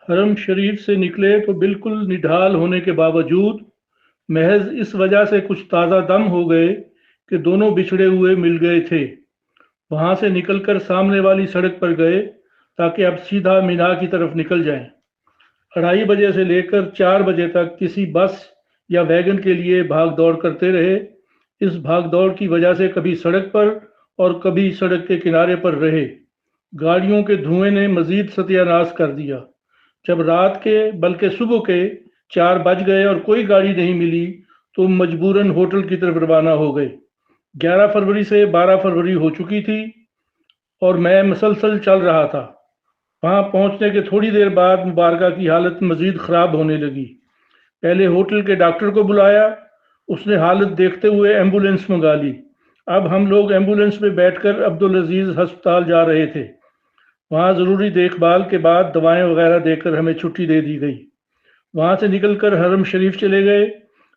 हरम शरीफ से निकले तो बिल्कुल निढाल होने के बावजूद महज इस वजह से कुछ ताज़ा दम हो गए कि दोनों बिछड़े हुए मिल गए थे। वहां से निकलकर सामने वाली सड़क पर गए ताकि अब सीधा मीना की तरफ निकल जाएं। 2:30 बजे से लेकर 4 बजे तक किसी बस या वैगन के लिए भाग दौड़ करते रहे। इस भाग दौड़ की वजह से कभी सड़क पर और कभी सड़क के किनारे पर रहे। गाड़ियों के धुएं ने मजीद सत्यानाश कर दिया। जब रात के बल्कि सुबह के 4 बज गए और कोई गाड़ी नहीं मिली तो मजबूरन होटल की तरफ रवाना हो गए। 11 फरवरी से 12 फरवरी हो चुकी थी और मैं मसलसल चल रहा था। वहां पहुंचने के थोड़ी देर बाद मुबारका की हालत मजीद खराब होने लगी। पहले होटल के डॉक्टर को बुलाया। उसने हालत देखते हुए एम्बुलेंस मंगा ली। अब हम लोग एम्बुलेंस में बैठकर अब्दुल अजीज अस्पताल जा रहे थे। वहां ज़रूरी देखभाल के बाद दवाएं वगैरह देकर हमें छुट्टी दे दी गई। वहां से निकलकर हरम शरीफ चले गए।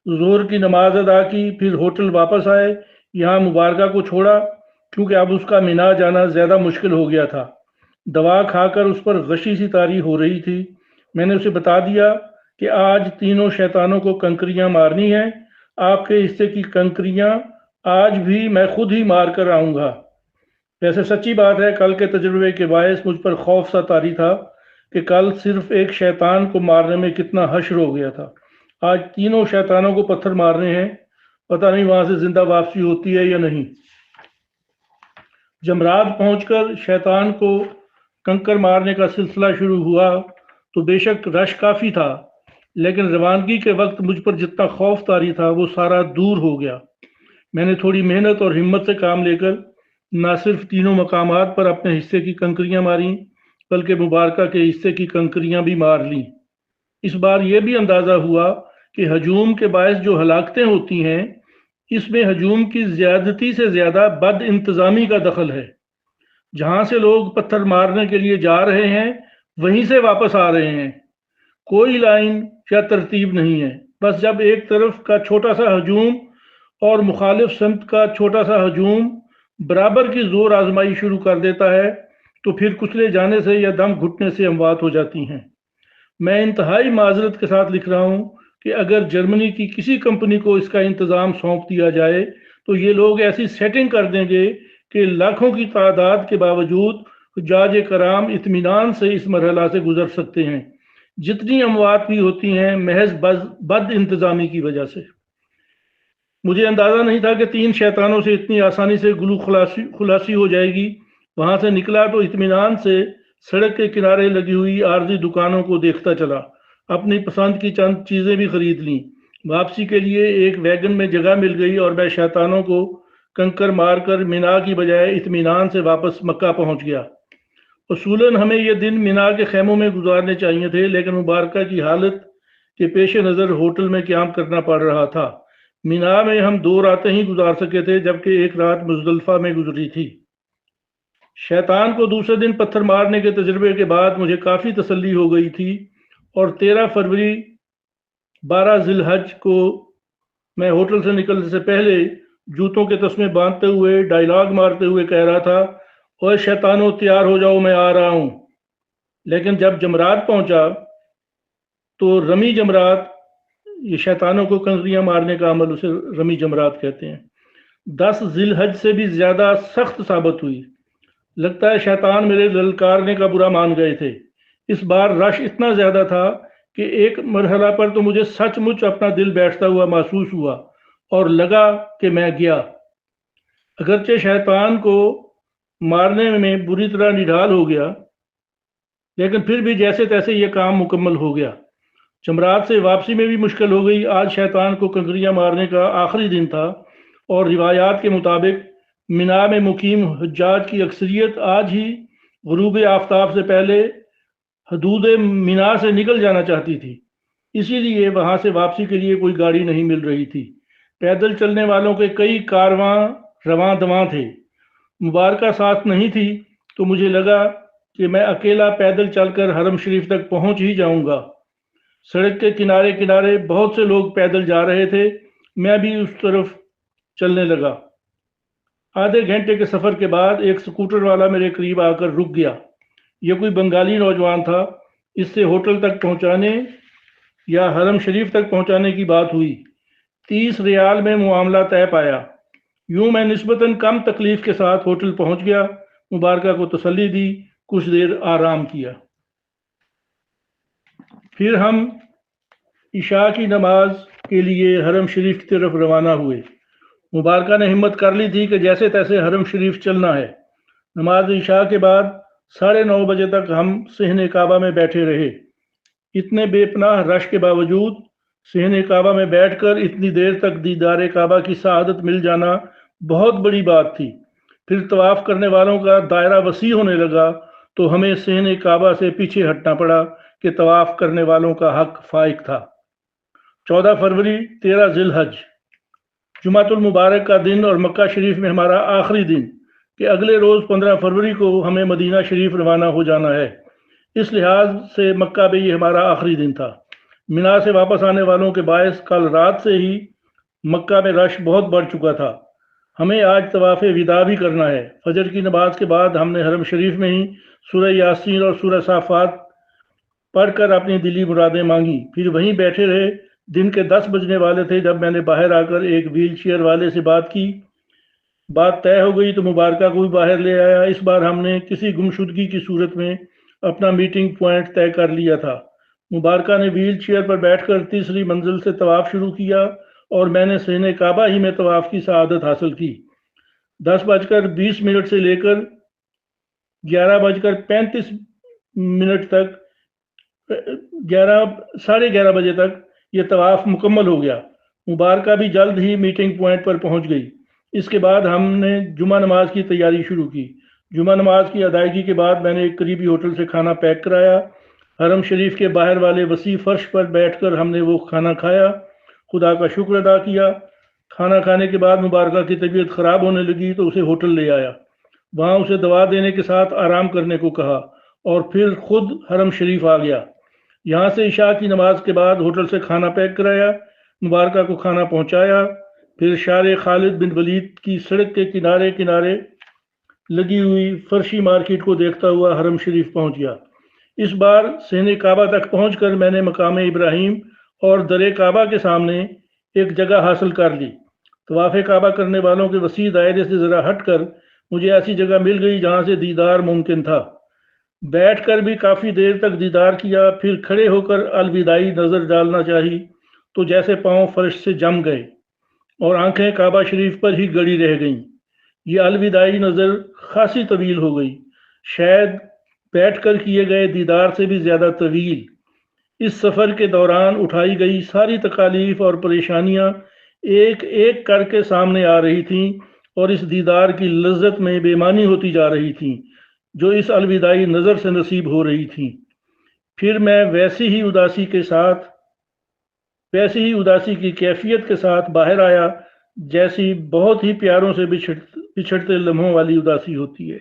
जोर की नमाज अदा की, फिर होटल वापस आए। यहाँ मुबारका को छोड़ा क्योंकि अब उसका मीना जाना ज़्यादा मुश्किल हो गया था। दवा खाकर उस पर गशी सी तारी हो रही थी। मैंने उसे बता दिया कि आज तीनों शैतानों को कंकरियां मारनी है। आपके हिस्से की कंकरियां आज भी मैं खुद ही मार कर आऊंगा। वैसे सच्ची बात है, कल के तजुर्बे के बायस मुझ पर खौफ सा तारी था कि कल सिर्फ एक शैतान को मारने में कितना हश्र हो गया था। आज तीनों शैतानों को पत्थर मारने हैं। पता नहीं वहां से जिंदा वापसी होती है या नहीं। जमरात पहुंचकर शैतान को कंकर मारने का सिलसिला शुरू हुआ तो बेशक रश काफ़ी था, लेकिन रवानगी के वक्त मुझ पर जितना खौफ तारी था वो सारा दूर हो गया। मैंने थोड़ी मेहनत और हिम्मत से काम लेकर न सिर्फ तीनों मकामात पर अपने हिस्से की कंकरियां मारी, बल्कि मुबारका के हिस्से की कंकरियां भी मार लीं। इस बार यह भी अंदाज़ा हुआ कि हजूम के बायस जो हलाकतें होती हैं, इसमें हजूम की ज़्यादती से ज़्यादा बद इंतज़ामी का दखल है। जहां से लोग पत्थर मारने के लिए जा रहे हैं, वहीं से वापस आ रहे हैं। कोई लाइन या तरतीब नहीं है। बस जब एक तरफ का छोटा सा हजूम और मुखालिफ समत का छोटा सा हजूम बराबर की जोर आजमाई शुरू कर देता है तो फिर कुचले जाने से या दम घुटने से अमवात हो जाती हैं। मैं इंतहाई माजरत के साथ लिख रहा हूँ कि अगर जर्मनी की किसी कंपनी को इसका इंतज़ाम सौंप दिया जाए तो ये लोग ऐसी सेटिंग कर देंगे कि लाखों की तादाद के बावजूद हुज्जाज कराम इत्मीनान से इस मरहला से गुजर सकते हैं। जितनी अमवात भी होती हैं महज बद इंतज़ामी की वजह से। मुझे अंदाज़ा नहीं था कि 3 शैतानों से इतनी आसानी से गुलू खुलासी हो जाएगी। वहां से निकला तो इत्मीनान से सड़क के किनारे लगी हुई आरजी दुकानों को देखता चला। अपनी पसंद की चंद चीज़ें भी खरीद लीं। वापसी के लिए एक वैगन में जगह मिल गई और मैं शैतानों को कंकर मारकर मीना की बजाय इत्मीनान से वापस मक्का पहुंच गया। उसूलन हमें ये दिन मीना के खेमों में गुजारने चाहिए थे, लेकिन मुबारका की हालत के पेश नज़र होटल में क्याम करना पड़ रहा था। मीना में हम 2 रातें ही गुजार सके थे, जबकि एक रात मुजदलफा में गुजरी थी। शैतान को दूसरे दिन पत्थर मारने के तजर्बे के बाद मुझे काफ़ी तसल्ली हो गई थी और 13 फरवरी 12 जिलहज को मैं होटल से निकलने से पहले जूतों के तस्मे बांधते हुए डायलॉग मारते हुए कह रहा था, ओए शैतानों तैयार हो जाओ, मैं आ रहा हूं। लेकिन जब जमरात पहुंचा तो रमी जमरात, ये शैतानों को कंकरियां मारने का अमल, उसे रमी जमरात कहते हैं, 10 जिलहज से भी ज्यादा सख्त साबित हुई। लगता है शैतान मेरे ललकारने का बुरा मान गए थे। इस बार रश इतना ज्यादा था कि एक मरहला पर तो मुझे सचमुच अपना दिल बैठता हुआ महसूस हुआ और लगा कि मैं गया। अगरचे शैतान को मारने में बुरी तरह निढाल हो गया, लेकिन फिर भी जैसे तैसे ये काम मुकम्मल हो गया। जमरात से वापसी में भी मुश्किल हो गई। आज शैतान को कंकरियां मारने का आखिरी दिन था और रिवायात के मुताबिक मीना में मुकीम हुज्जाज की अक्सरियत आज ही गुरूब आफ्ताब से पहले हदूद मीना से निकल जाना चाहती थी। इसीलिए वहां से वापसी के लिए कोई गाड़ी नहीं मिल रही थी। पैदल चलने वालों के कई कारवां रवां दवां थे। मुबारका साथ नहीं थी तो मुझे लगा कि मैं अकेला पैदल चलकर हरम शरीफ तक पहुंच ही जाऊंगा। सड़क के किनारे किनारे बहुत से लोग पैदल जा रहे थे। मैं भी उस तरफ चलने लगा। आधे घंटे के सफ़र के बाद एक स्कूटर वाला मेरे करीब आकर रुक गया। यह कोई बंगाली नौजवान था। اس سے ہوٹل تک پہنچانے یا حرم شریف تک پہنچانے کی بات ہوئی۔ 30 ریال میں معاملہ طے پایا۔ یوں میں نسبتاً کم تکلیف کے ساتھ ہوٹل پہنچ گیا، مبارکہ کو تسلی دی، کچھ دیر آرام کیا۔ پھر ہم عشاء کی نماز کے لیے حرم شریف کی طرف روانہ ہوئے۔ مبارکہ نے ہمت کر لی تھی کہ جیسے تیسے حرم شریف چلنا ہے۔ نماز عشاء کے بعد 9:30 بجے تک ہم صحن کعبہ میں بیٹھے رہے۔ اتنے بے پناہ رش کے باوجود صحن کعبہ میں بیٹھ کر اتنی دیر تک دیدار کعبہ کی سعادت مل جانا بہت بڑی بات تھی۔ پھر طواف کرنے والوں کا دائرہ وسیع ہونے لگا تو ہمیں صحن کعبہ سے پیچھے ہٹنا پڑا کہ طواف کرنے والوں کا حق فائق تھا۔ 14 فروری 13 ذی الحج جمعۃ المبارک کا دن اور مکہ شریف میں ہمارا آخری دن کہ اگلے روز 15 فروری کو ہمیں مدینہ شریف روانہ ہو جانا ہے۔ اس لحاظ سے مکہ میں یہ ہمارا آخری دن تھا۔ مینا سے واپس آنے والوں کے باعث کل رات سے ہی مکہ میں رش بہت بڑھ چکا تھا۔ ہمیں آج طواف وداع بھی کرنا ہے۔ فجر کی نماز کے بعد ہم نے حرم شریف میں ہی سورہ یاسین اور سورہ صافات پڑھ کر اپنی دلی مرادیں مانگی، پھر وہیں بیٹھے رہے۔ دن کے 10 بجنے والے تھے جب میں نے باہر آ کر ایک ویل چیئر والے سے بات کی۔ بات طے ہو گئی تو مبارکہ کو بھی باہر لے آیا۔ اس بار ہم نے کسی گمشدگی کی صورت میں اپنا میٹنگ پوائنٹ طے کر لیا تھا۔ مبارکہ نے ویل چیئر پر بیٹھ کر تیسری منزل سے طواف شروع کیا اور میں نے صحن کعبہ ہی میں طواف کی سعادت حاصل کی۔ 10:20 سے لے کر 11:35 تک 11:30 بجے تک یہ طواف مکمل ہو گیا۔ مبارکہ بھی جلد ہی میٹنگ پوائنٹ پر پہنچ گئی۔ اس کے بعد ہم نے جمعہ نماز کی تیاری شروع کی۔ جمعہ نماز کی ادائیگی کے بعد میں نے ایک قریبی ہوٹل سے کھانا پیک کرایا۔ حرم شریف کے باہر والے وسیع فرش پر بیٹھ کر ہم نے وہ کھانا کھایا، خدا کا شکر ادا کیا۔ کھانا کھانے کے بعد مبارکہ کی طبیعت خراب ہونے لگی تو اسے ہوٹل لے آیا، وہاں اسے دوا دینے کے ساتھ آرام کرنے کو کہا اور پھر خود حرم شریف آ گیا۔ یہاں سے عشاء کی نماز کے بعد ہوٹل سے کھانا پیک کرایا، مبارکہ کو کھانا پہنچایا، پھر شارع خالد بن ولید کی سڑک کے کنارے کنارے لگی ہوئی فرشی مارکیٹ کو دیکھتا ہوا حرم شریف پہنچ گیا۔ اس بار صحن کعبہ تک پہنچ کر میں نے مقام ابراہیم اور در کعبہ کے سامنے ایک جگہ حاصل کر لی۔ طواف کعبہ کرنے والوں کے وسیع دائرے سے ذرا ہٹ کر مجھے ایسی جگہ مل گئی جہاں سے دیدار ممکن تھا۔ بیٹھ کر بھی کافی دیر تک دیدار کیا، پھر کھڑے ہو کر الوداعی نظر ڈالنا چاہی تو جیسے پاؤں فرش سے جم گئے اور آنکھیں کعبہ شریف پر ہی گڑی رہ گئیں۔ یہ الوداعی نظر خاصی طویل ہو گئی، شاید بیٹھ کر کیے گئے دیدار سے بھی زیادہ طویل۔ اس سفر کے دوران اٹھائی گئی ساری تکالیف اور پریشانیاں ایک ایک کر کے سامنے آ رہی تھیں اور اس دیدار کی لذت میں بے معنی ہوتی جا رہی تھیں جو اس الوداعی نظر سے نصیب ہو رہی تھیں۔ پھر میں ویسی ہی اداسی کی کیفیت کے ساتھ باہر آیا جیسی بہت ہی پیاروں سے بچھڑتے لمحوں والی اداسی ہوتی ہے۔